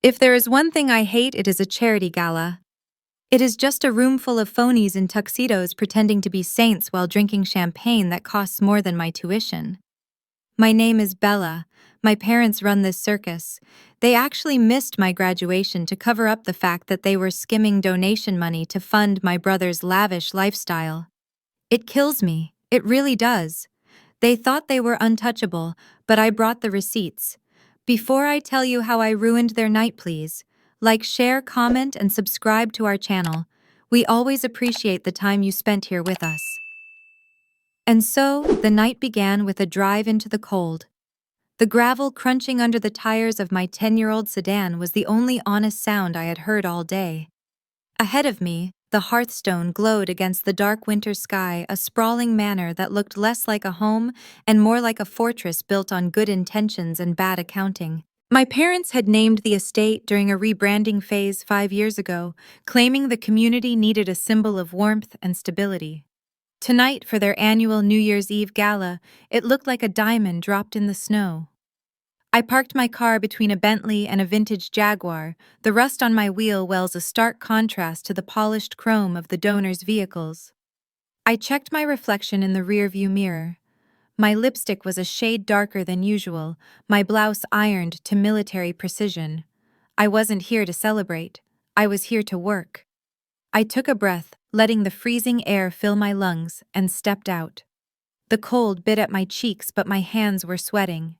If there is one thing I hate, it is a charity gala. It is just a room full of phonies in tuxedos pretending to be saints while drinking champagne that costs more than my tuition. My name is Bella. My parents run this circus. They actually missed my graduation to cover up the fact that they were skimming donation money to fund my brother's lavish lifestyle. It kills me. It really does. They thought they were untouchable, but I brought the receipts. Before I tell you how I ruined their night, please, like, share, comment, and subscribe to our channel. We always appreciate the time you spent here with us. And so, the night began with a drive into the cold. The gravel crunching under the tires of my 10-year-old sedan was the only honest sound I had heard all day. Ahead of me, the hearthstone glowed against the dark winter sky, a sprawling manor that looked less like a home and more like a fortress built on good intentions and bad accounting. My parents had named the estate during a rebranding phase 5 years ago, claiming the community needed a symbol of warmth and stability. Tonight, for their annual New Year's Eve gala, it looked like a diamond dropped in the snow. I parked my car between a Bentley and a vintage Jaguar. The rust on my wheel wells a stark contrast to the polished chrome of the donors' vehicles. I checked my reflection in the rearview mirror. My lipstick was a shade darker than usual, my blouse ironed to military precision. I wasn't here to celebrate. I was here to work. I took a breath, letting the freezing air fill my lungs, and stepped out. The cold bit at my cheeks, but my hands were sweating.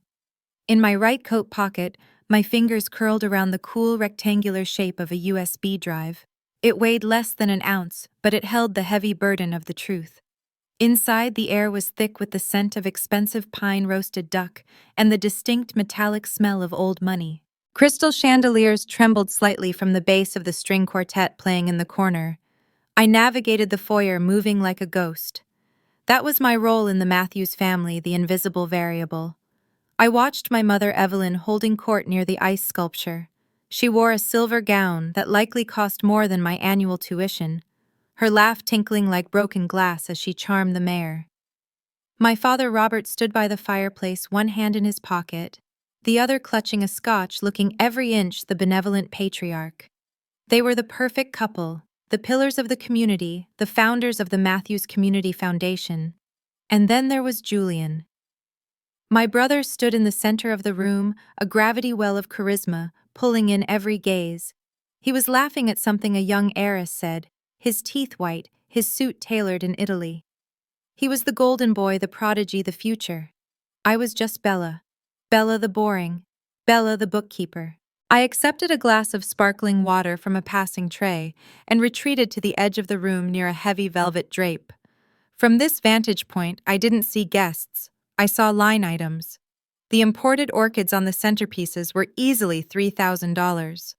In my right coat pocket, my fingers curled around the cool rectangular shape of a USB drive. It weighed less than an ounce, but it held the heavy burden of the truth. Inside, the air was thick with the scent of expensive pine-roasted duck and the distinct metallic smell of old money. Crystal chandeliers trembled slightly from the base of the string quartet playing in the corner. I navigated the foyer, moving like a ghost. That was my role in the Matthews family, the invisible variable. I watched my mother Evelyn holding court near the ice sculpture. She wore a silver gown that likely cost more than my annual tuition, her laugh tinkling like broken glass as she charmed the mayor. My father Robert stood by the fireplace, one hand in his pocket, the other clutching a scotch, looking every inch the benevolent patriarch. They were the perfect couple, the pillars of the community, the founders of the Matthews Community Foundation. And then there was Julian. My brother stood in the center of the room, a gravity well of charisma, pulling in every gaze. He was laughing at something a young heiress said, his teeth white, his suit tailored in Italy. He was the golden boy, the prodigy, the future. I was just Bella. Bella the boring. Bella the bookkeeper. I accepted a glass of sparkling water from a passing tray and retreated to the edge of the room near a heavy velvet drape. From this vantage point, I didn't see guests. I saw line items. The imported orchids on the centerpieces were easily $3,000.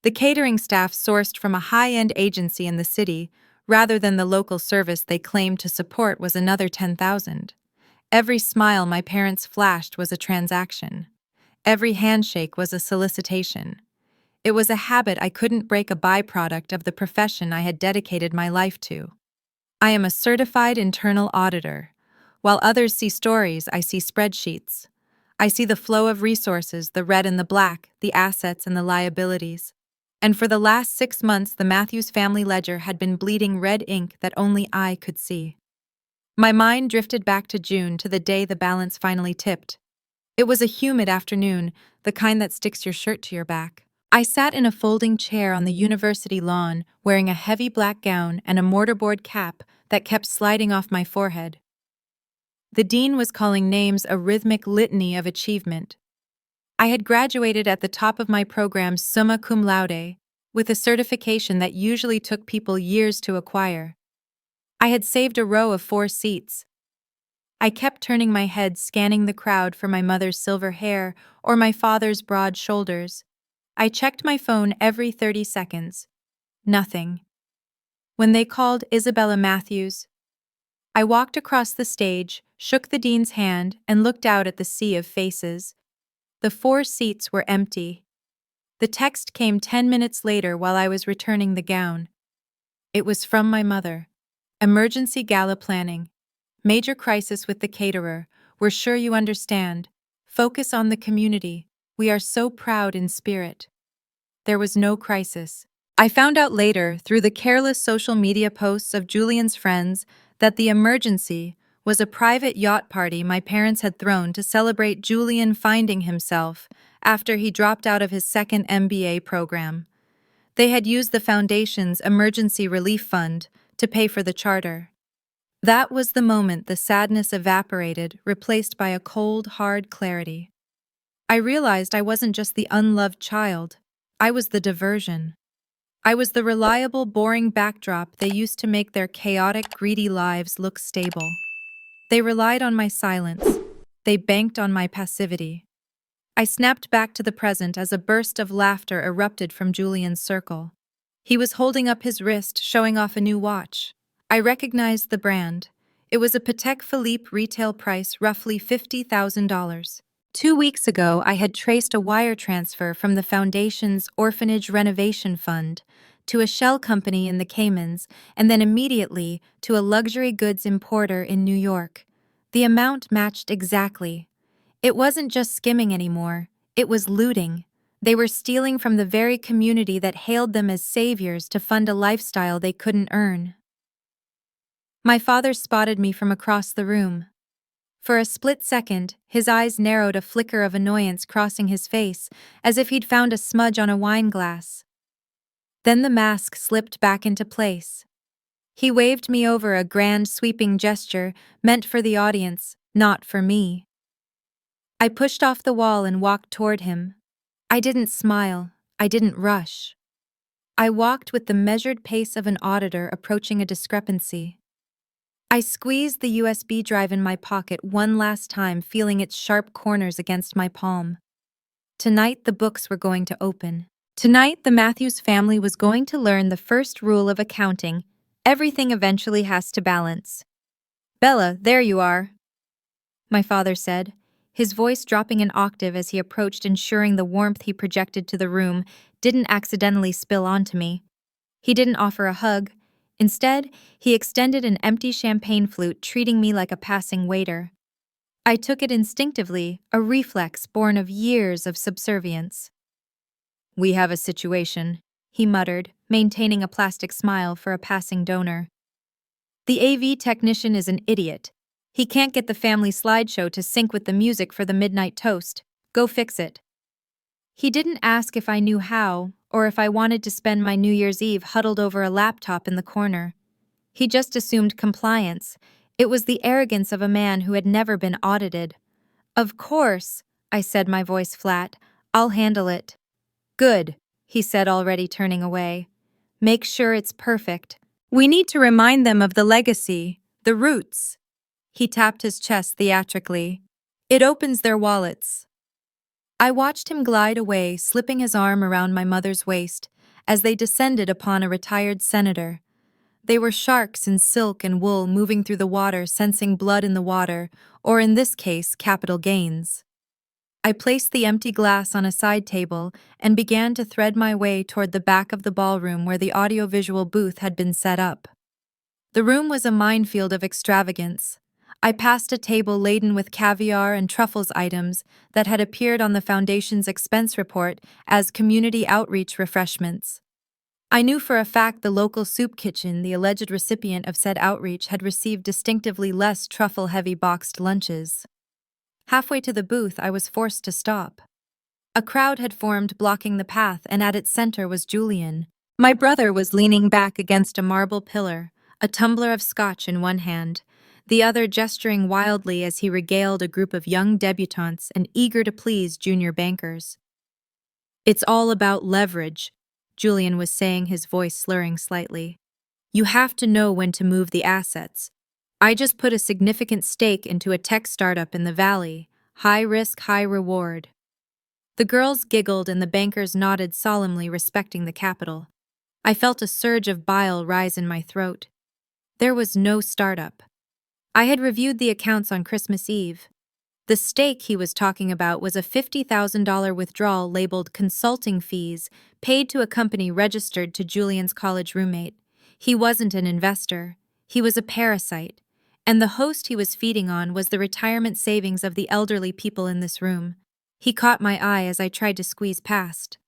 The catering staff sourced from a high-end agency in the city, rather than the local service they claimed to support, was another $10,000. Every smile my parents flashed was a transaction. Every handshake was a solicitation. It was a habit I couldn't break, a byproduct of the profession I had dedicated my life to. I am a certified internal auditor. While others see stories, I see spreadsheets. I see the flow of resources, the red and the black, the assets and the liabilities. And for the last 6 months, the Matthews family ledger had been bleeding red ink that only I could see. My mind drifted back to June, to the day the balance finally tipped. It was a humid afternoon, the kind that sticks your shirt to your back. I sat in a folding chair on the university lawn, wearing a heavy black gown and a mortarboard cap that kept sliding off my forehead. The dean was calling names, a rhythmic litany of achievement. I had graduated at the top of my program, summa cum laude, with a certification that usually took people years to acquire. I had saved a row of 4 seats. I kept turning my head, scanning the crowd for my mother's silver hair or my father's broad shoulders. I checked my phone every 30 seconds. Nothing. When they called Isabella Matthews, I walked across the stage, shook the dean's hand, and looked out at the sea of faces. The 4 seats were empty. The text came 10 minutes later while I was returning the gown. It was from my mother. Emergency gala planning. Major crisis with the caterer. We're sure you understand. Focus on the community. We are so proud in spirit. There was no crisis. I found out later, through the careless social media posts of Julian's friends, that the emergency was a private yacht party my parents had thrown to celebrate Julian finding himself after he dropped out of his second MBA program. They had used the foundation's emergency relief fund to pay for the charter. That was the moment the sadness evaporated, replaced by a cold, hard clarity. I realized I wasn't just the unloved child, I was the diversion. I was the reliable, boring backdrop they used to make their chaotic, greedy lives look stable. They relied on my silence. They banked on my passivity. I snapped back to the present as a burst of laughter erupted from Julian's circle. He was holding up his wrist, showing off a new watch. I recognized the brand. It was a Patek Philippe retail price, roughly $50,000. 2 weeks ago, I had traced a wire transfer from the Foundation's Orphanage Renovation Fund to a shell company in the Caymans, and then immediately to a luxury goods importer in New York. The amount matched exactly. It wasn't just skimming anymore, it was looting. They were stealing from the very community that hailed them as saviors to fund a lifestyle they couldn't earn. My father spotted me from across the room. For a split second, his eyes narrowed, a flicker of annoyance crossing his face, as if he'd found a smudge on a wine glass. Then the mask slipped back into place. He waved me over, a grand, sweeping gesture meant for the audience, not for me. I pushed off the wall and walked toward him. I didn't smile. I didn't rush. I walked with the measured pace of an auditor approaching a discrepancy. I squeezed the USB drive in my pocket one last time, feeling its sharp corners against my palm. Tonight the books were going to open. Tonight the Matthews family was going to learn the first rule of accounting: everything eventually has to balance. "Bella, there you are," my father said, his voice dropping an octave as he approached, ensuring the warmth he projected to the room didn't accidentally spill onto me. He didn't offer a hug. Instead, he extended an empty champagne flute, treating me like a passing waiter. I took it instinctively, a reflex born of years of subservience. "We have a situation," he muttered, maintaining a plastic smile for a passing donor. "The AV technician is an idiot. He can't get the family slideshow to sync with the music for the midnight toast. Go fix it." He didn't ask if I knew how, or if I wanted to spend my New Year's Eve huddled over a laptop in the corner. He just assumed compliance. It was the arrogance of a man who had never been audited. "Of course," I said, my voice flat. "I'll handle it." "Good," he said, already turning away. "Make sure it's perfect. We need to remind them of the legacy, the roots." He tapped his chest theatrically. "It opens their wallets." I watched him glide away, slipping his arm around my mother's waist, as they descended upon a retired senator. They were sharks in silk and wool, moving through the water, sensing blood in the water, or in this case, capital gains. I placed the empty glass on a side table and began to thread my way toward the back of the ballroom where the audiovisual booth had been set up. The room was a minefield of extravagance. I passed a table laden with caviar and truffles items that had appeared on the Foundation's expense report as community outreach refreshments. I knew for a fact the local soup kitchen, the alleged recipient of said outreach, had received distinctively less truffle-heavy boxed lunches. Halfway to the booth, I was forced to stop. A crowd had formed, blocking the path, and at its center was Julian. My brother was leaning back against a marble pillar, a tumbler of scotch in one hand, the other gesturing wildly as he regaled a group of young debutantes and eager to please junior bankers. "It's all about leverage," Julian was saying, his voice slurring slightly. "You have to know when to move the assets. I just put a significant stake into a tech startup in the valley. High risk, high reward." The girls giggled and the bankers nodded solemnly, respecting the capital. I felt a surge of bile rise in my throat. There was no startup. I had reviewed the accounts on Christmas Eve. The stake he was talking about was a $50,000 withdrawal labeled consulting fees paid to a company registered to Julian's college roommate. He wasn't an investor. He was a parasite. And the host he was feeding on was the retirement savings of the elderly people in this room. He caught my eye as I tried to squeeze past.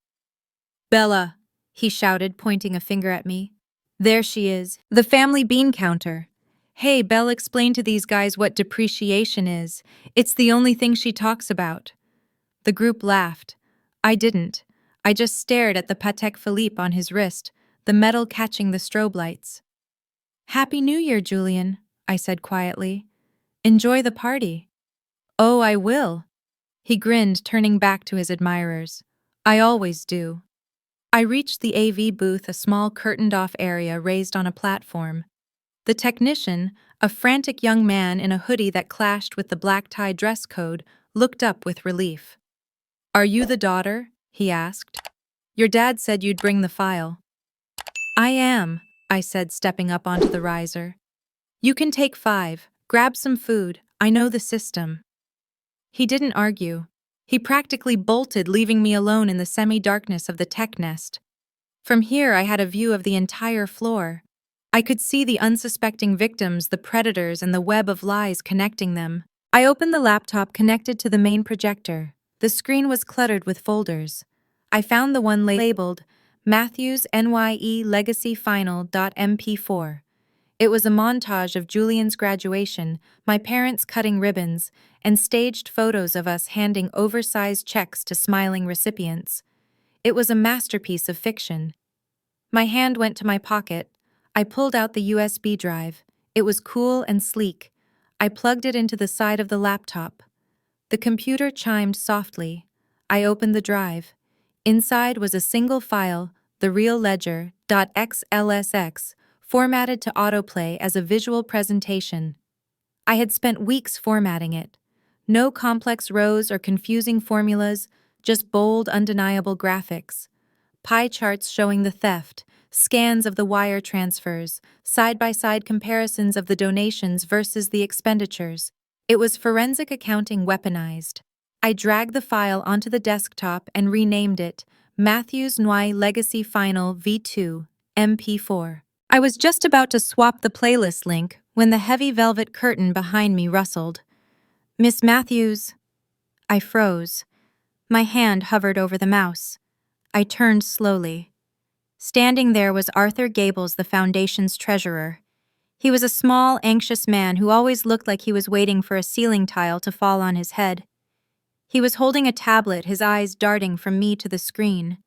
Bella, he shouted, pointing a finger at me. There she is, the family bean counter. Hey, Belle, explain to these guys what depreciation is. It's the only thing she talks about. The group laughed. I didn't. I just stared at the Patek Philippe on his wrist, the metal catching the strobe lights. Happy New Year, Julian, I said quietly. Enjoy the party. Oh, I will. He grinned, turning back to his admirers. I always do. I reached the AV booth, a small curtained-off area raised on a platform. The technician, a frantic young man in a hoodie that clashed with the black-tie dress code, looked up with relief. Are you the daughter? He asked. Your dad said you'd bring the file. I am, I said, stepping up onto the riser. You can take 5. Grab some food. I know the system. He didn't argue. He practically bolted, leaving me alone in the semi-darkness of the tech nest. From here, I had a view of the entire floor. I could see the unsuspecting victims, the predators, and the web of lies connecting them. I opened the laptop connected to the main projector. The screen was cluttered with folders. I found the one labeled Matthews NYE Legacy Final.mp4. It was a montage of Julian's graduation, my parents cutting ribbons, and staged photos of us handing oversized checks to smiling recipients. It was a masterpiece of fiction. My hand went to my pocket. I pulled out the USB drive. It was cool and sleek. I plugged it into the side of the laptop. The computer chimed softly. I opened the drive. Inside was a single file, the real ledger.xlsx, formatted to autoplay as a visual presentation. I had spent weeks formatting it. No complex rows or confusing formulas, just bold, undeniable graphics. Pie charts showing the theft, scans of the wire transfers, side-by-side comparisons of the donations versus the expenditures. It was forensic accounting weaponized. I dragged the file onto the desktop and renamed it Matthews NY Legacy Final V2 MP4. I was just about to swap the playlist link when the heavy velvet curtain behind me rustled. Miss Matthews. I froze. My hand hovered over the mouse. I turned slowly. Standing there was Arthur Gables, the foundation's treasurer. He was a small, anxious man who always looked like he was waiting for a ceiling tile to fall on his head. He was holding a tablet, his eyes darting from me to the screen.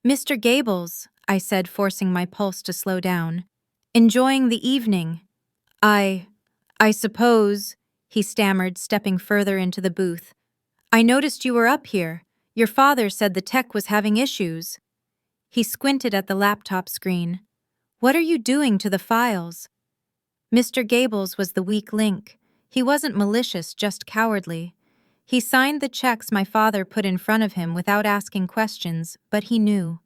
Mr. Gables, I said, forcing my pulse to slow down. Enjoying the evening. I suppose, he stammered, stepping further into the booth. I noticed you were up here. Your father said the tech was having issues. He squinted at the laptop screen. What are you doing to the files? Mr. Gables was the weak link. He wasn't malicious, just cowardly. He signed the checks my father put in front of him without asking questions, but he knew.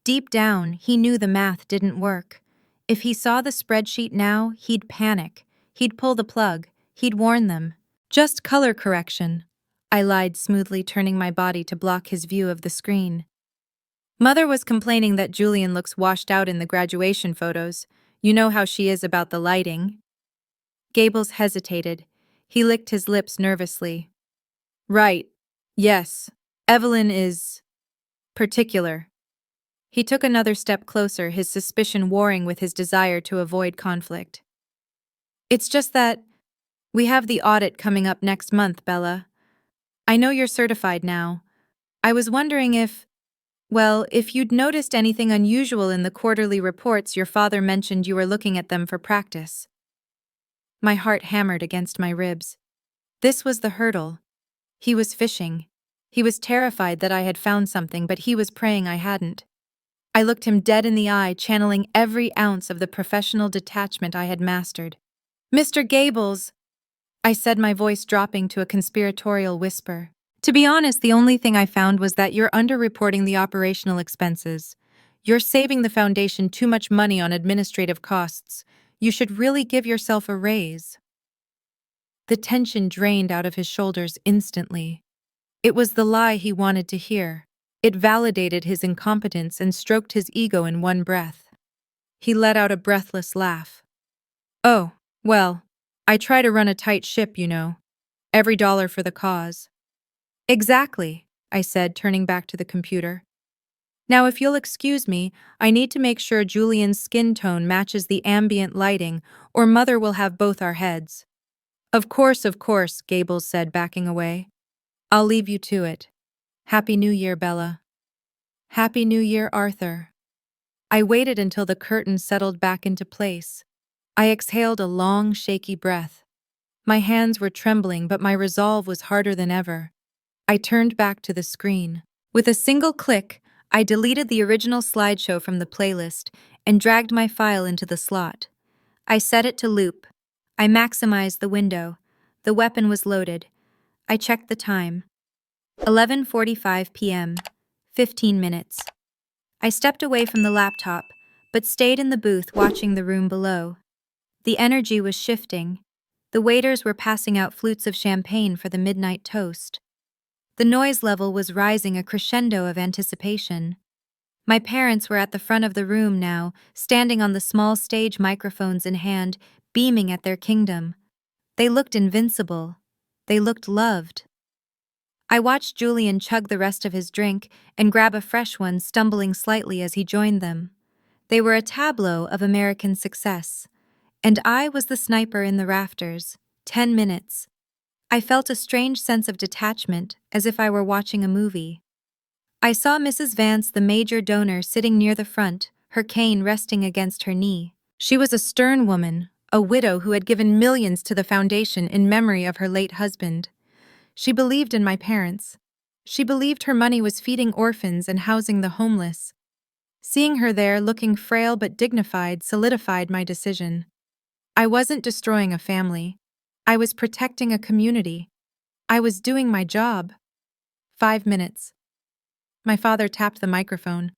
Deep down, he knew the math didn't work. If he saw the spreadsheet now, he'd panic. He'd pull the plug. He'd warn them. Just color correction. I lied smoothly, turning my body to block his view of the screen. Mother was complaining that Julian looks washed out in the graduation photos. You know how she is about the lighting. Gables hesitated. He licked his lips nervously. Right. Yes. Evelyn is particular. He took another step closer, his suspicion warring with his desire to avoid conflict. It's just that we have the audit coming up next month, Bella. I know you're certified now. I was wondering if you'd noticed anything unusual in the quarterly reports. Your father mentioned you were looking at them for practice. My heart hammered against my ribs. This was the hurdle. He was fishing. He was terrified that I had found something, but he was praying I hadn't. I looked him dead in the eye, channeling every ounce of the professional detachment I had mastered. Mr. Gables, I said, my voice dropping to a conspiratorial whisper. To be honest, the only thing I found was that you're underreporting the operational expenses. You're saving the foundation too much money on administrative costs. You should really give yourself a raise. The tension drained out of his shoulders instantly. It was the lie he wanted to hear. It validated his incompetence and stroked his ego in one breath. He let out a breathless laugh. Oh, well, I try to run a tight ship, you know. Every dollar for the cause. Exactly, I said, turning back to the computer. Now, if you'll excuse me, I need to make sure Julian's skin tone matches the ambient lighting, or Mother will have both our heads. Of course, Gables said, backing away. I'll leave you to it. Happy New Year, Bella. Happy New Year, Arthur. I waited until the curtain settled back into place. I exhaled a long, shaky breath. My hands were trembling, but my resolve was harder than ever. I turned back to the screen. With a single click, I deleted the original slideshow from the playlist and dragged my file into the slot. I set it to loop. I maximized the window. The weapon was loaded. I checked the time. 11:45 p.m. 15 minutes. I stepped away from the laptop, but stayed in the booth watching the room below. The energy was shifting. The waiters were passing out flutes of champagne for the midnight toast. The noise level was rising, a crescendo of anticipation. My parents were at the front of the room now, standing on the small stage, microphones in hand, beaming at their kingdom. They looked invincible. They looked loved. I watched Julian chug the rest of his drink and grab a fresh one, stumbling slightly as he joined them. They were a tableau of American success. And I was the sniper in the rafters. 10 minutes. I felt a strange sense of detachment, as if I were watching a movie. I saw Mrs. Vance, the major donor, sitting near the front, her cane resting against her knee. She was a stern woman, a widow who had given millions to the foundation in memory of her late husband. She believed in my parents. She believed her money was feeding orphans and housing the homeless. Seeing her there, looking frail but dignified, solidified my decision. I wasn't destroying a family. I was protecting a community. I was doing my job. 5 minutes. My father tapped the microphone.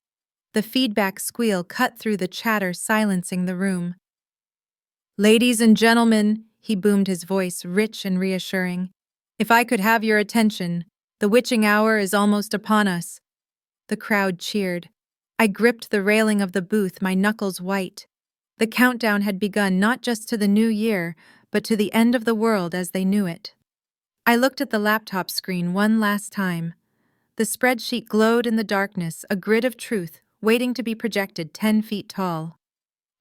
The feedback squeal cut through the chatter, silencing the room. Ladies and gentlemen, he boomed, his voice rich and reassuring. If I could have your attention, the witching hour is almost upon us. The crowd cheered. I gripped the railing of the booth, my knuckles white. The countdown had begun, not just to the new year, but to the end of the world as they knew it. I looked at the laptop screen one last time. The spreadsheet glowed in the darkness, a grid of truth waiting to be projected 10 feet tall.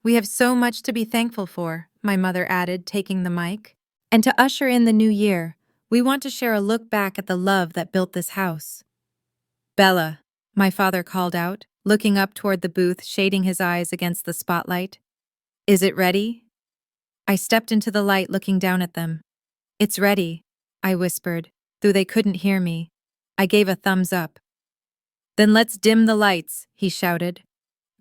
We have so much to be thankful for, my mother added, taking the mic. And to usher in the new year, we want to share a look back at the love that built this house. Bella, my father called out, looking up toward the booth, shading his eyes against the spotlight. Is it ready? I stepped into the light, looking down at them. It's ready, I whispered, though they couldn't hear me. I gave a thumbs up. Then let's dim the lights, he shouted.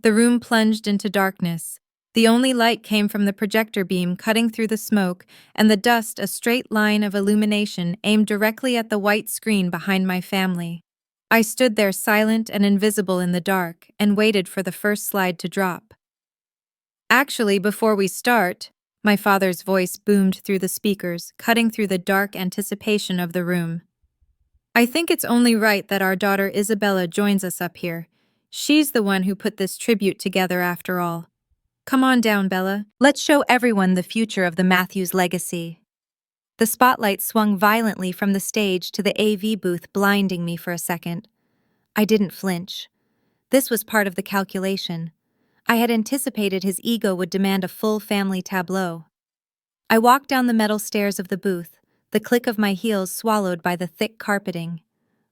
The room plunged into darkness. The only light came from the projector beam cutting through the smoke and the dust, a straight line of illumination aimed directly at the white screen behind my family. I stood there silent and invisible in the dark and waited for the first slide to drop. Actually, before we start, my father's voice boomed through the speakers, cutting through the dark anticipation of the room. I think it's only right that our daughter Isabella joins us up here. She's the one who put this tribute together after all. Come on down, Bella. Let's show everyone the future of the Matthews legacy. The spotlight swung violently from the stage to the AV booth, blinding me for a second. I didn't flinch. This was part of the calculation. I had anticipated his ego would demand a full family tableau. I walked down the metal stairs of the booth, the click of my heels swallowed by the thick carpeting.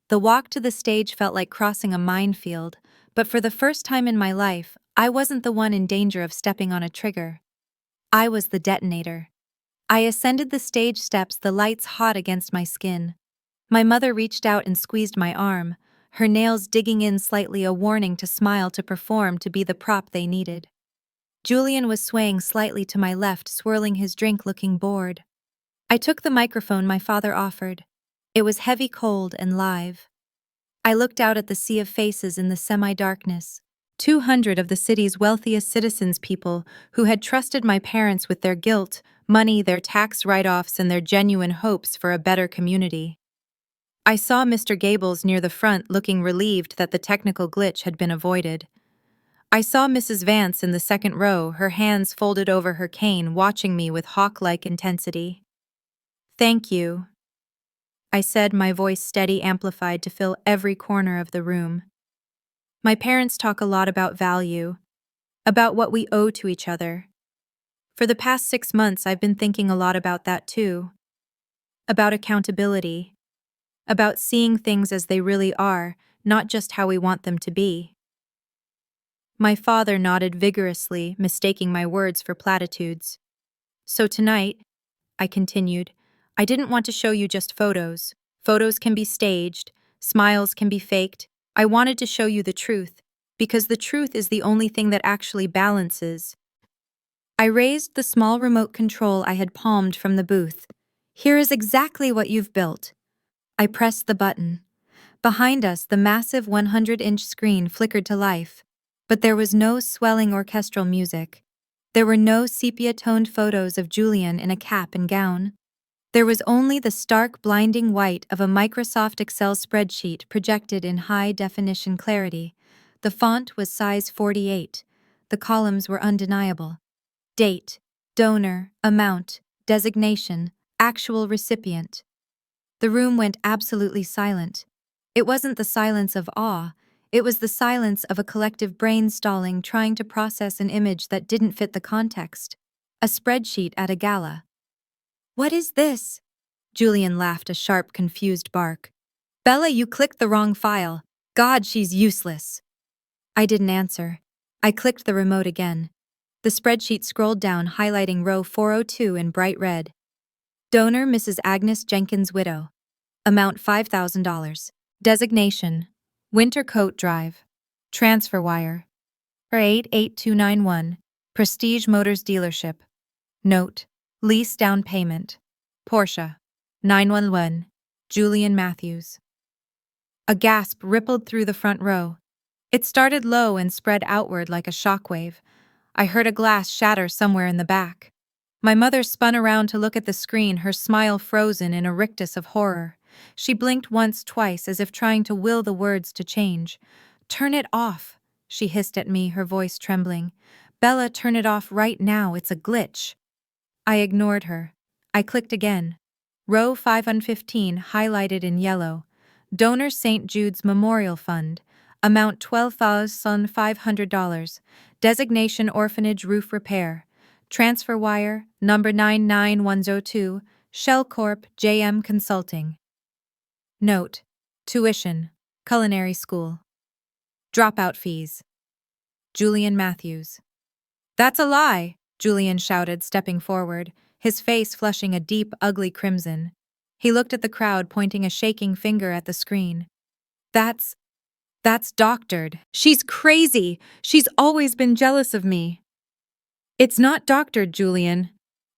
The walk to the stage felt like crossing a minefield, but for the first time in my life, I wasn't the one in danger of stepping on a trigger. I was the detonator. I ascended the stage steps, the lights hot against my skin. My mother reached out and squeezed my arm, her nails digging in slightly, a warning to smile, to perform, to be the prop they needed. Julian was swaying slightly to my left, swirling his drink, looking bored. I took the microphone my father offered. It was heavy, cold, and live. I looked out at the sea of faces in the semi-darkness. 200 of the city's wealthiest citizens, people who had trusted my parents with their guilt, money, their tax write-offs, and their genuine hopes for a better community. I saw Mr. Gables near the front, looking relieved that the technical glitch had been avoided. I saw Mrs. Vance in the second row, her hands folded over her cane, watching me with hawk-like intensity. Thank you, I said, my voice steady, amplified to fill every corner of the room. My parents talk a lot about value, about what we owe to each other. For the past 6 months, I've been thinking a lot about that too. About accountability, about seeing things as they really are, not just how we want them to be. My father nodded vigorously, mistaking my words for platitudes. So tonight, I continued, I didn't want to show you just photos. Photos can be staged, smiles can be faked. I wanted to show you the truth, because the truth is the only thing that actually balances. I raised the small remote control I had palmed from the booth. Here is exactly what you've built. I pressed the button. Behind us, the massive 100-inch screen flickered to life. But there was no swelling orchestral music. There were no sepia-toned photos of Julian in a cap and gown. There was only the stark, blinding white of a Microsoft Excel spreadsheet projected in high-definition clarity. The font was size 48. The columns were undeniable. Date, donor, amount, designation, actual recipient. The room went absolutely silent. It wasn't the silence of awe, it was the silence of a collective brain stalling trying to process an image that didn't fit the context. A spreadsheet at a gala. What is this? Julian laughed a sharp, confused bark. Bella, you clicked the wrong file. God, she's useless. I didn't answer. I clicked the remote again. The spreadsheet scrolled down, highlighting row 402 in bright red. Donor Mrs. Agnes Jenkins' widow. Amount $5,000. Designation: Winter Coat Drive. Transfer wire: for 88291. Prestige Motors Dealership. Note: lease down payment. Porsche. 911. Julian Matthews. A gasp rippled through the front row. It started low and spread outward like a shockwave. I heard a glass shatter somewhere in the back. My mother spun around to look at the screen, her smile frozen in a rictus of horror. She blinked once, twice, as if trying to will the words to change. Turn it off, she hissed at me, her voice trembling. Bella, turn it off right now, it's a glitch. I ignored her. I clicked again. Row 515, highlighted in yellow. Donor St. Jude's Memorial Fund. Amount $12,500. Designation Orphanage Roof Repair. Transfer wire, number 99102, Shell Corp. JM Consulting. Note: tuition, culinary school. Dropout fees. Julian Matthews. That's a lie, Julian shouted, stepping forward, his face flushing a deep, ugly crimson. He looked at the crowd, pointing a shaking finger at the screen. That's doctored. She's crazy. She's always been jealous of me. It's not doctored, Julian,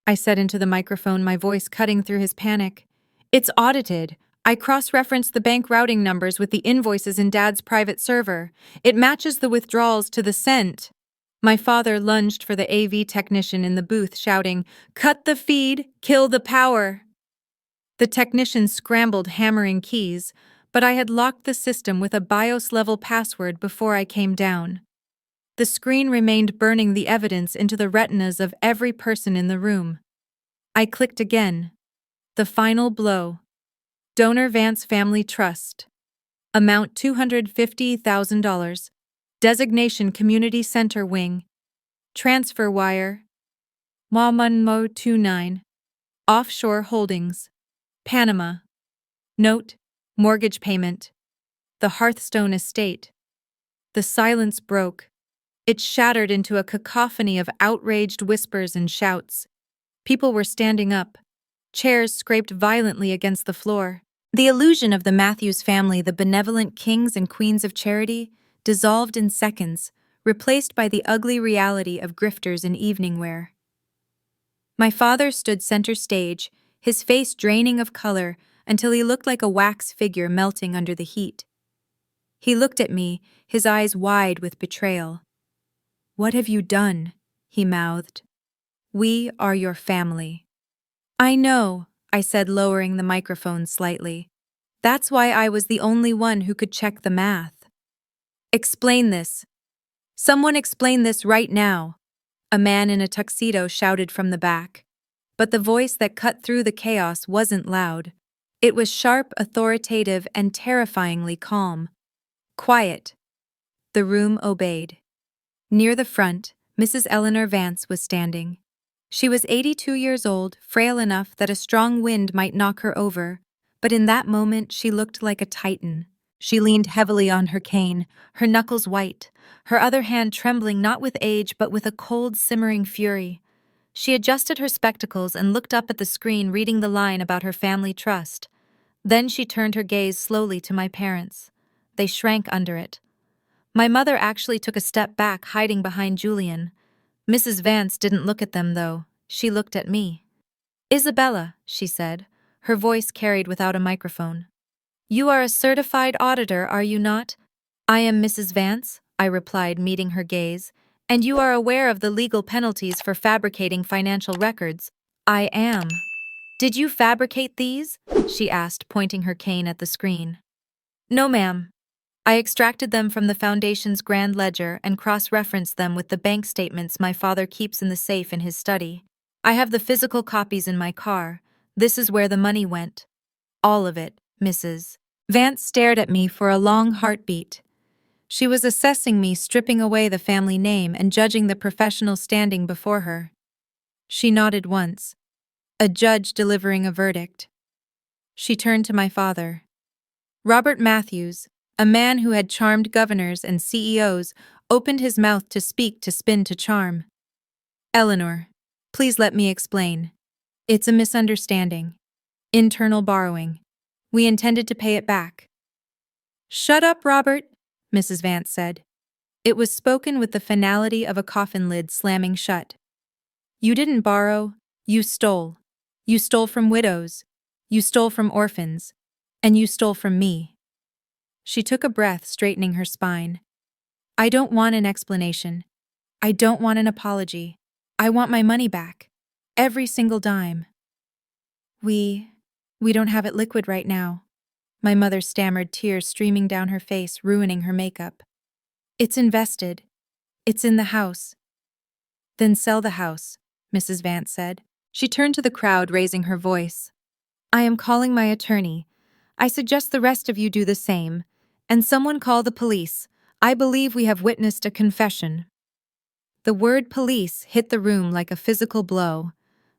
I said into the microphone, my voice cutting through his panic. It's audited. I cross-referenced the bank routing numbers with the invoices in Dad's private server. It matches the withdrawals to the cent. My father lunged for the AV technician in the booth, shouting, "Cut the feed, kill the power." The technician scrambled, hammering keys, but I had locked the system with a BIOS-level password before I came down. The screen remained, burning the evidence into the retinas of every person in the room. I clicked again. The final blow. Donor Vance Family Trust. Amount $250,000. Designation Community Center Wing. Transfer wire. Wamunmo 29. Offshore Holdings. Panama. Note: mortgage payment. The Hearthstone Estate. The silence broke. It shattered into a cacophony of outraged whispers and shouts. People were standing up. Chairs scraped violently against the floor. The illusion of the Matthews family, the benevolent kings and queens of charity, dissolved in seconds, replaced by the ugly reality of grifters in evening wear. My father stood center stage, his face draining of color until he looked like a wax figure melting under the heat. He looked at me, his eyes wide with betrayal. "What have you done?" he mouthed. "We are your family." "I know," I said, lowering the microphone slightly. "That's why I was the only one who could check the math." "Explain this. Someone explain this right now," a man in a tuxedo shouted from the back. But the voice that cut through the chaos wasn't loud. It was sharp, authoritative, and terrifyingly calm. "Quiet. The room obeyed. Near the front, Mrs. Eleanor Vance was standing. She was 82 years old, frail enough that a strong wind might knock her over, but in that moment she looked like a titan. She leaned heavily on her cane, her knuckles white, her other hand trembling not with age but with a cold, simmering fury. She adjusted her spectacles and looked up at the screen, reading the line about her family trust. Then she turned her gaze slowly to my parents. They shrank under it. My mother actually took a step back, hiding behind Julian. Mrs. Vance didn't look at them, though. She looked at me. "Isabella," she said, her voice carried without a microphone. "You are a certified auditor, are you not?" "I am Mrs. Vance," I replied, meeting her gaze. "And you are aware of the legal penalties for fabricating financial records?" "I am." "Did you fabricate these?" she asked, pointing her cane at the screen. "No, ma'am. I extracted them from the Foundation's grand ledger and cross-referenced them with the bank statements my father keeps in the safe in his study. I have the physical copies in my car. This is where the money went. All of it, Mrs. Vance stared at me for a long heartbeat. She was assessing me, stripping away the family name and judging the professional standing before her. She nodded once. A judge delivering a verdict. She turned to my father. Robert Matthews, a man who had charmed governors and CEOs, opened his mouth to speak, to spin, to charm. "Eleanor, please let me explain. It's a misunderstanding. Internal borrowing. We intended to pay it back." "Shut up, Robert," Mrs. Vance said. It was spoken with the finality of a coffin lid slamming shut. "You didn't borrow, you stole. You stole from widows. You stole from orphans. And you stole from me." She took a breath, straightening her spine. "I don't want an explanation. I don't want an apology. I want my money back. Every single dime." We don't have it liquid right now." My mother stammered, tears streaming down her face, ruining her makeup. "It's invested. It's in the house." "Then sell the house," Mrs. Vance said. She turned to the crowd, raising her voice. "I am calling my attorney. I suggest the rest of you do the same. And someone call the police. I believe we have witnessed a confession." The word police hit the room like a physical blow.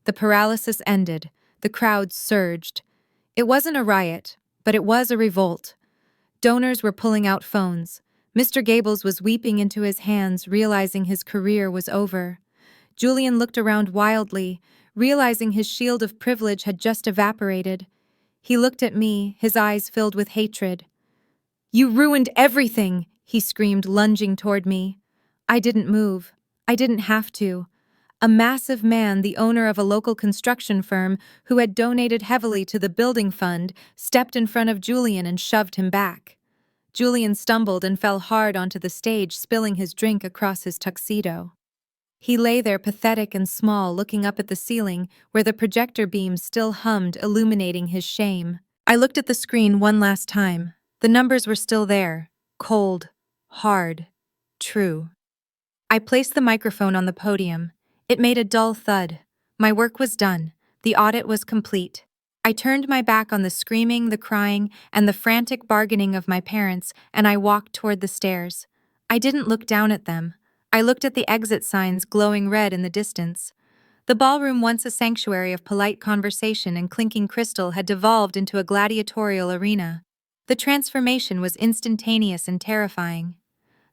The paralysis ended. The crowd surged. It wasn't a riot, but it was a revolt. Donors were pulling out phones. Mr. Gables was weeping into his hands, realizing his career was over. Julian looked around wildly, realizing his shield of privilege had just evaporated. He looked at me, his eyes filled with hatred. "You ruined everything!" he screamed, lunging toward me. I didn't move. I didn't have to. A massive man, the owner of a local construction firm who had donated heavily to the building fund, stepped in front of Julian and shoved him back. Julian stumbled and fell hard onto the stage, spilling his drink across his tuxedo. He lay there, pathetic and small, looking up at the ceiling, where the projector beam still hummed, illuminating his shame. I looked at the screen one last time. The numbers were still there. Cold. Hard. True. I placed the microphone on the podium. It made a dull thud. My work was done. The audit was complete. I turned my back on the screaming, the crying, and the frantic bargaining of my parents, and I walked toward the stairs. I didn't look down at them. I looked at the exit signs glowing red in the distance. The ballroom, once a sanctuary of polite conversation and clinking crystal, had devolved into a gladiatorial arena. The transformation was instantaneous and terrifying.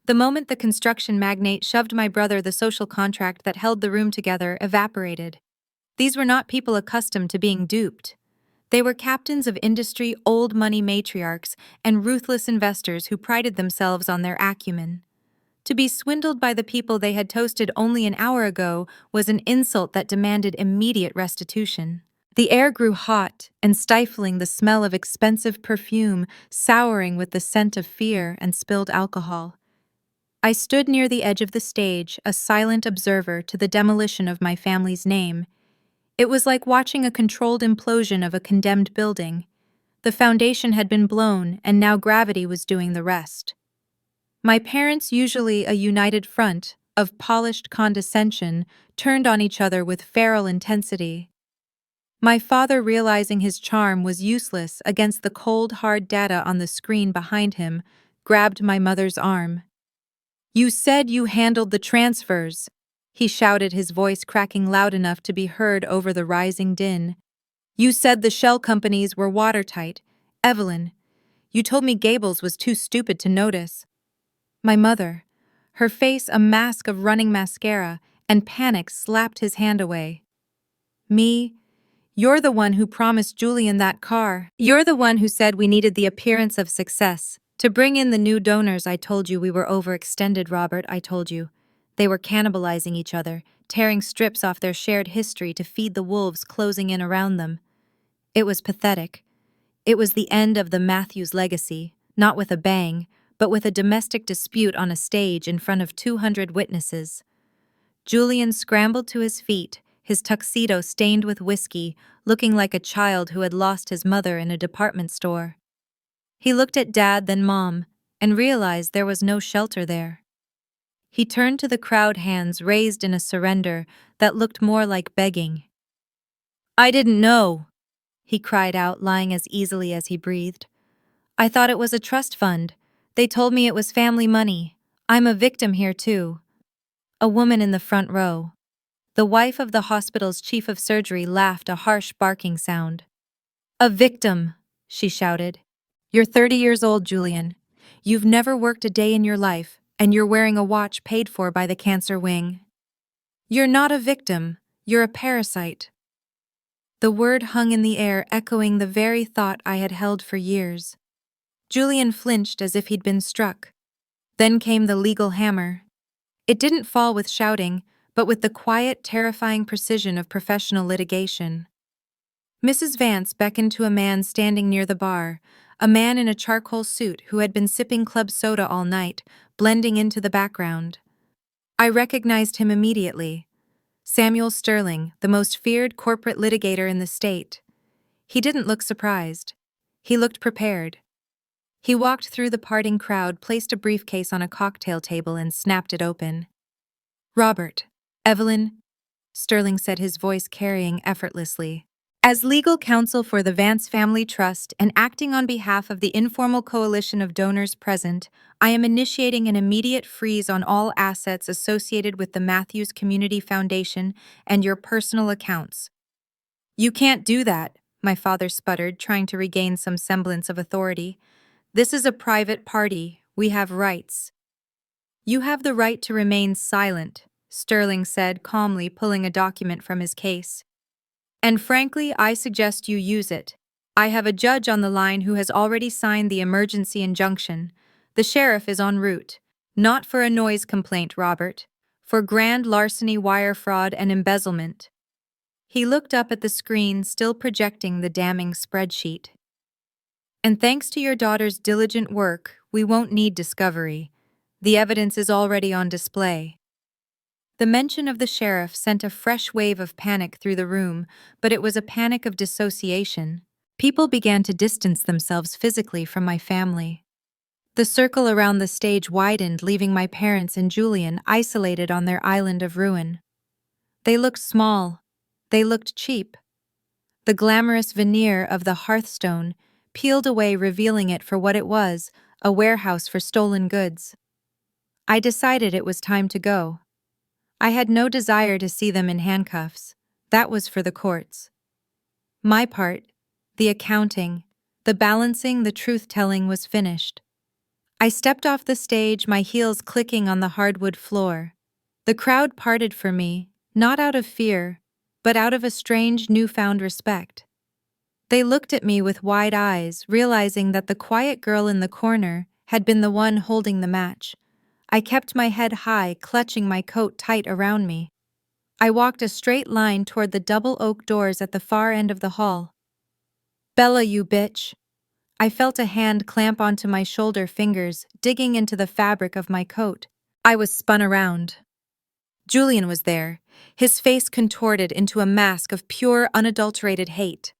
The moment the construction magnate shoved my brother, the social contract that held the room together evaporated. These were not people accustomed to being duped. They were captains of industry, old money matriarchs, and ruthless investors who prided themselves on their acumen. To be swindled by the people they had toasted only an hour ago was an insult that demanded immediate restitution. The air grew hot and stifling, the smell of expensive perfume souring with the scent of fear and spilled alcohol. I stood near the edge of the stage, a silent observer to the demolition of my family's name. It was like watching a controlled implosion of a condemned building. The foundation had been blown, and now gravity was doing the rest. My parents, usually a united front of polished condescension, turned on each other with feral intensity. My father, realizing his charm was useless against the cold, hard data on the screen behind him, grabbed my mother's arm. You said you handled the transfers, he shouted, his voice cracking loud enough to be heard over the rising din. You said the shell companies were watertight. Evelyn, you told me Gables was too stupid to notice. My mother, her face a mask of running mascara, and panic slapped his hand away. Me? You're the one who promised Julian that car. You're the one who said we needed the appearance of success. To bring in the new donors, I told you we were overextended, Robert, I told you. They were cannibalizing each other, tearing strips off their shared history to feed the wolves closing in around them. It was pathetic. It was the end of the Matthews legacy, not with a bang, but with a domestic dispute on a stage in front of 200 witnesses. Julian scrambled to his feet, his tuxedo stained with whiskey, looking like a child who had lost his mother in a department store. He looked at Dad, then Mom, and realized there was no shelter there. He turned to the crowd, hands raised in a surrender that looked more like begging. I didn't know, he cried out, lying as easily as he breathed. I thought it was a trust fund. They told me it was family money. I'm a victim here too. A woman in the front row, the wife of the hospital's chief of surgery, laughed, a harsh barking sound. A victim, she shouted. You're 30 years old, Julian. You've never worked a day in your life, and you're wearing a watch paid for by the cancer wing. You're not a victim, you're a parasite. The word hung in the air, echoing the very thought I had held for years. Julian flinched as if he'd been struck. Then came the legal hammer. It didn't fall with shouting, but with the quiet, terrifying precision of professional litigation. Mrs. Vance beckoned to a man standing near the bar, a man in a charcoal suit who had been sipping club soda all night, blending into the background. I recognized him immediately. Samuel Sterling, the most feared corporate litigator in the state. He didn't look surprised. He looked prepared. He walked through the parting crowd, placed a briefcase on a cocktail table, and snapped it open. Robert, Evelyn, Sterling said, his voice carrying effortlessly. As legal counsel for the Vance Family Trust and acting on behalf of the informal coalition of donors present, I am initiating an immediate freeze on all assets associated with the Matthews Community Foundation and your personal accounts. You can't do that, my father sputtered, trying to regain some semblance of authority. This is a private party. We have rights. You have the right to remain silent, Sterling said calmly, pulling a document from his case. And frankly, I suggest you use it. I have a judge on the line who has already signed the emergency injunction. The sheriff is en route. Not for a noise complaint, Robert. For grand larceny, wire fraud, and embezzlement. He looked up at the screen, still projecting the damning spreadsheet. And thanks to your daughter's diligent work, we won't need discovery. The evidence is already on display. The mention of the sheriff sent a fresh wave of panic through the room, but it was a panic of dissociation. People began to distance themselves physically from my family. The circle around the stage widened, leaving my parents and Julian isolated on their island of ruin. They looked small. They looked cheap. The glamorous veneer of the hearthstone peeled away, revealing it for what it was, a warehouse for stolen goods. I decided it was time to go. I had no desire to see them in handcuffs. That was for the courts. My part, the accounting, the balancing, the truth-telling was finished. I stepped off the stage, my heels clicking on the hardwood floor. The crowd parted for me, not out of fear, but out of a strange, newfound respect. They looked at me with wide eyes, realizing that the quiet girl in the corner had been the one holding the match. I kept my head high, clutching my coat tight around me. I walked a straight line toward the double oak doors at the far end of the hall. Bella, you bitch! I felt a hand clamp onto my shoulder, fingers digging into the fabric of my coat. I was spun around. Julian was there, his face contorted into a mask of pure, unadulterated hate.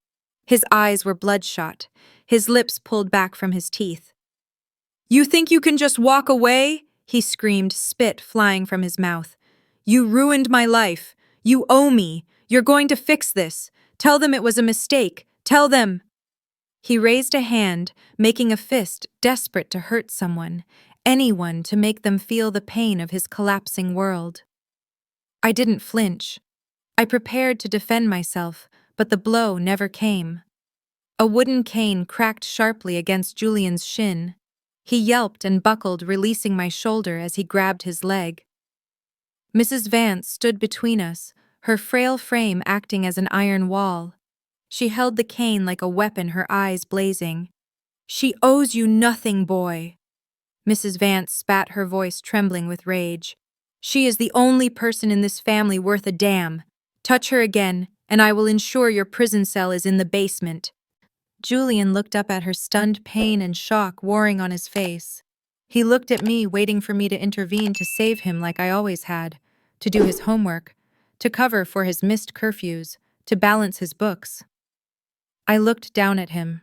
His eyes were bloodshot, his lips pulled back from his teeth. You think you can just walk away? He screamed, spit flying from his mouth. You ruined my life. You owe me. You're going to fix this. Tell them it was a mistake. Tell them. He raised a hand, making a fist, desperate to hurt someone, anyone to make them feel the pain of his collapsing world. I didn't flinch. I prepared to defend myself, but the blow never came. A wooden cane cracked sharply against Julian's shin. He yelped and buckled, releasing my shoulder as he grabbed his leg. Mrs. Vance stood between us, her frail frame acting as an iron wall. She held the cane like a weapon, her eyes blazing. "She owes you nothing, boy." Mrs. Vance spat, her voice trembling with rage. "She is the only person in this family worth a damn. Touch her again, and I will ensure your prison cell is in the basement." Julian looked up at her, stunned pain and shock warring on his face. He looked at me, waiting for me to intervene to save him like I always had, to do his homework, to cover for his missed curfews, to balance his books. I looked down at him.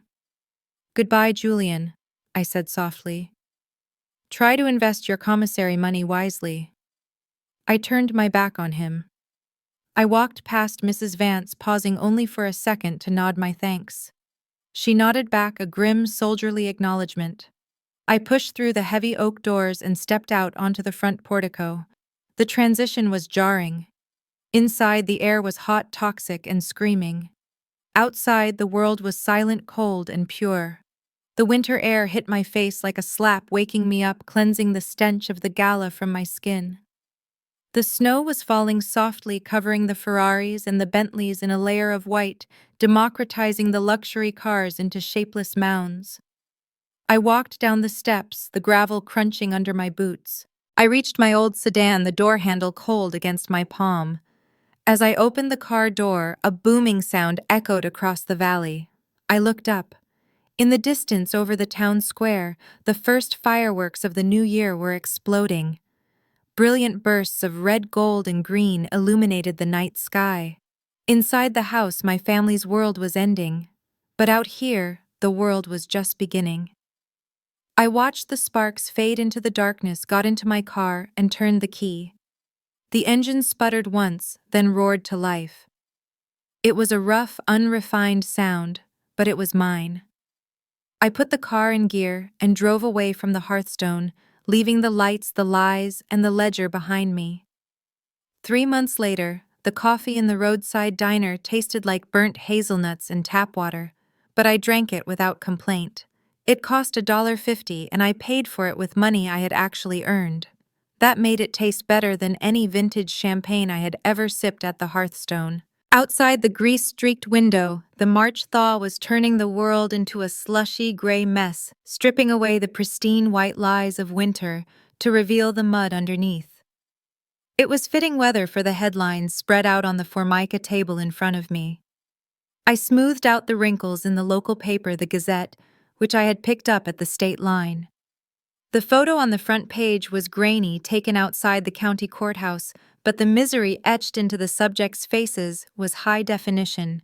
"Goodbye, Julian," I said softly. "Try to invest your commissary money wisely." I turned my back on him. I walked past Mrs. Vance, pausing only for a second to nod my thanks. She nodded back a grim, soldierly acknowledgement. I pushed through the heavy oak doors and stepped out onto the front portico. The transition was jarring. Inside, the air was hot, toxic, and screaming. Outside, the world was silent, cold, and pure. The winter air hit my face like a slap, waking me up, cleansing the stench of the gala from my skin. The snow was falling softly, covering the Ferraris and the Bentleys in a layer of white, democratizing the luxury cars into shapeless mounds. I walked down the steps, the gravel crunching under my boots. I reached my old sedan, the door handle cold against my palm. As I opened the car door, a booming sound echoed across the valley. I looked up. In the distance over the town square, the first fireworks of the new year were exploding. Brilliant bursts of red, gold, and green illuminated the night sky. Inside the house, my family's world was ending. But out here, the world was just beginning. I watched the sparks fade into the darkness, got into my car, and turned the key. The engine sputtered once, then roared to life. It was a rough, unrefined sound, but it was mine. I put the car in gear and drove away from the hearthstone, leaving the lights, the lies, and the ledger behind me. 3 months later, the coffee in the roadside diner tasted like burnt hazelnuts and tap water, but I drank it without complaint. It cost $1.50, and I paid for it with money I had actually earned. That made it taste better than any vintage champagne I had ever sipped at the hearthstone. Outside the grease-streaked window, the March thaw was turning the world into a slushy gray mess, stripping away the pristine white lies of winter to reveal the mud underneath. It was fitting weather for the headlines spread out on the formica table in front of me. I smoothed out the wrinkles in the local paper, the Gazette, which I had picked up at the state line. The photo on the front page was grainy, taken outside the county courthouse, but the misery etched into the subjects' faces was high definition.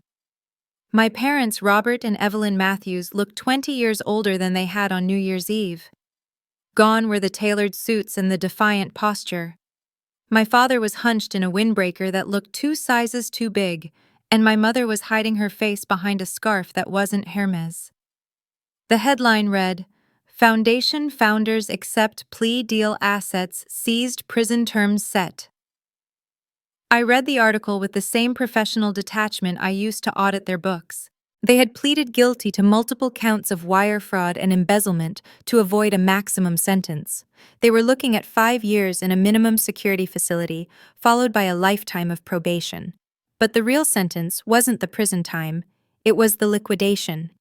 My parents, Robert and Evelyn Matthews, looked 20 years older than they had on New Year's Eve. Gone were the tailored suits and the defiant posture. My father was hunched in a windbreaker that looked 2 sizes too big, and my mother was hiding her face behind a scarf that wasn't Hermes. The headline read, "Foundation founders accept plea deal, assets seized, prison terms set." I read the article with the same professional detachment I used to audit their books. They had pleaded guilty to multiple counts of wire fraud and embezzlement to avoid a maximum sentence. They were looking at 5 years in a minimum security facility, followed by a lifetime of probation. But the real sentence wasn't the prison time, it was the liquidation.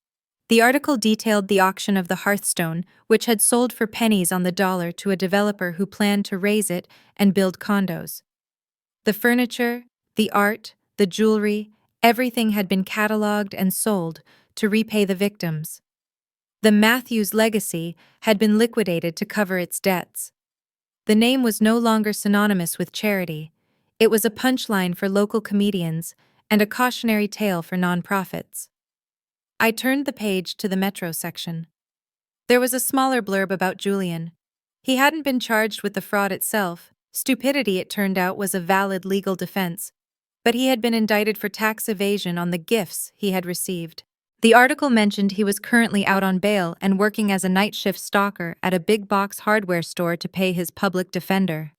The article detailed the auction of the Hearthstone, which had sold for pennies on the dollar to a developer who planned to raise it and build condos. The furniture, the art, the jewelry, everything had been cataloged and sold to repay the victims. The Matthews legacy had been liquidated to cover its debts. The name was no longer synonymous with charity. It was a punchline for local comedians and a cautionary tale for nonprofits. I turned the page to the Metro section. There was a smaller blurb about Julian. He hadn't been charged with the fraud itself. Stupidity, it turned out, was a valid legal defense, but he had been indicted for tax evasion on the gifts he had received. The article mentioned he was currently out on bail and working as a night shift stalker at a big box hardware store to pay his public defender.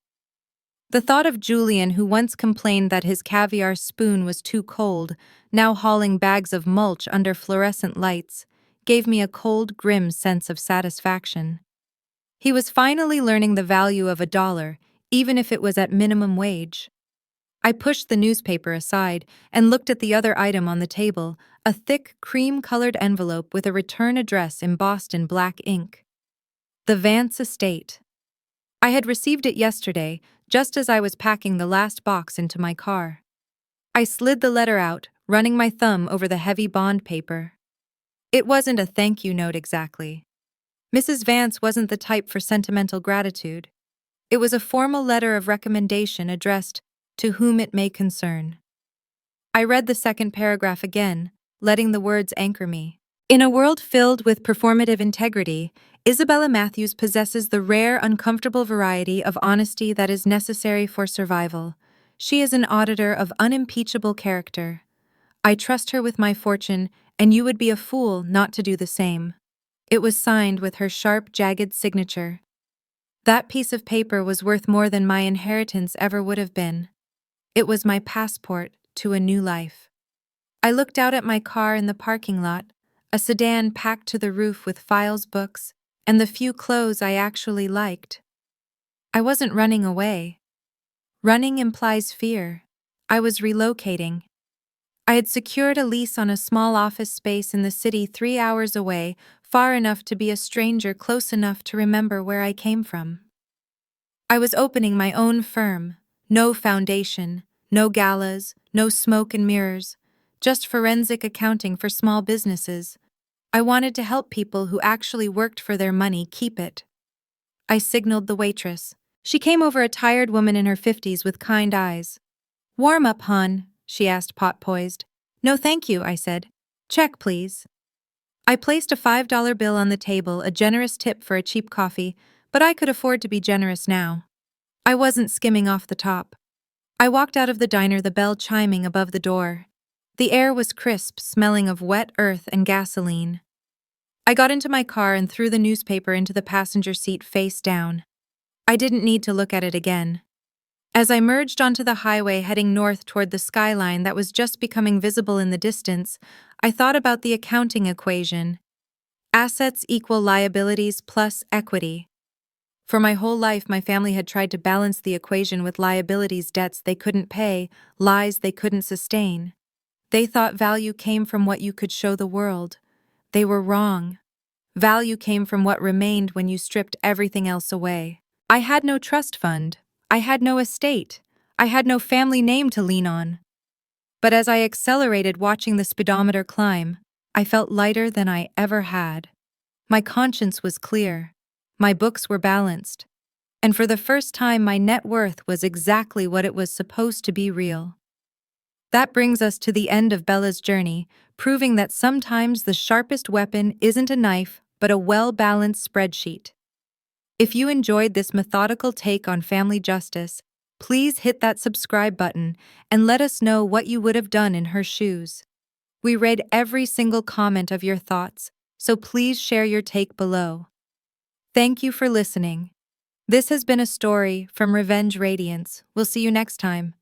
The thought of Julian, who once complained that his caviar spoon was too cold, now hauling bags of mulch under fluorescent lights, gave me a cold, grim sense of satisfaction. He was finally learning the value of $1, even if it was at minimum wage. I pushed the newspaper aside and looked at the other item on the table, a thick, cream-colored envelope with a return address embossed in black ink. The Vance estate. I had received it yesterday, just as I was packing the last box into my car. I slid the letter out, running my thumb over the heavy bond paper. It wasn't a thank you note exactly. Mrs. Vance wasn't the type for sentimental gratitude. It was a formal letter of recommendation addressed to whom it may concern. I read the second paragraph again, letting the words anchor me. In a world filled with performative integrity, Isabella Matthews possesses the rare, uncomfortable variety of honesty that is necessary for survival. She is an auditor of unimpeachable character. I trust her with my fortune, and you would be a fool not to do the same. It was signed with her sharp, jagged signature. That piece of paper was worth more than my inheritance ever would have been. It was my passport to a new life. I looked out at my car in the parking lot, a sedan packed to the roof with files, books, and the few clothes I actually liked. I wasn't running away. Running implies fear. I was relocating. I had secured a lease on a small office space in the city 3 hours away, far enough to be a stranger, close enough to remember where I came from. I was opening my own firm. No foundation, no galas, no smoke and mirrors, just forensic accounting for small businesses. I wanted to help people who actually worked for their money keep it. I signaled the waitress. She came over, a tired woman in her 50s with kind eyes. "Warm up, hon?" she asked, pot-poised. "No thank you," I said. "Check, please." I placed a $5 bill on the table, a generous tip for a cheap coffee, but I could afford to be generous now. I wasn't skimming off the top. I walked out of the diner, the bell chiming above the door. The air was crisp, smelling of wet earth and gasoline. I got into my car and threw the newspaper into the passenger seat face down. I didn't need to look at it again. As I merged onto the highway heading north toward the skyline that was just becoming visible in the distance, I thought about the accounting equation. Assets equal liabilities plus equity. For my whole life, my family had tried to balance the equation with liabilities, debts they couldn't pay, lies they couldn't sustain. They thought value came from what you could show the world. They were wrong. Value came from what remained when you stripped everything else away. I had no trust fund. I had no estate. I had no family name to lean on. But as I accelerated, watching the speedometer climb, I felt lighter than I ever had. My conscience was clear. My books were balanced. And for the first time, my net worth was exactly what it was supposed to be: real. That brings us to the end of Bella's journey, proving that sometimes the sharpest weapon isn't a knife, but a well-balanced spreadsheet. If you enjoyed this methodical take on family justice, please hit that subscribe button and let us know what you would have done in her shoes. We read every single comment of your thoughts, so please share your take below. Thank you for listening. This has been a story from Revenge Radiance. We'll see you next time.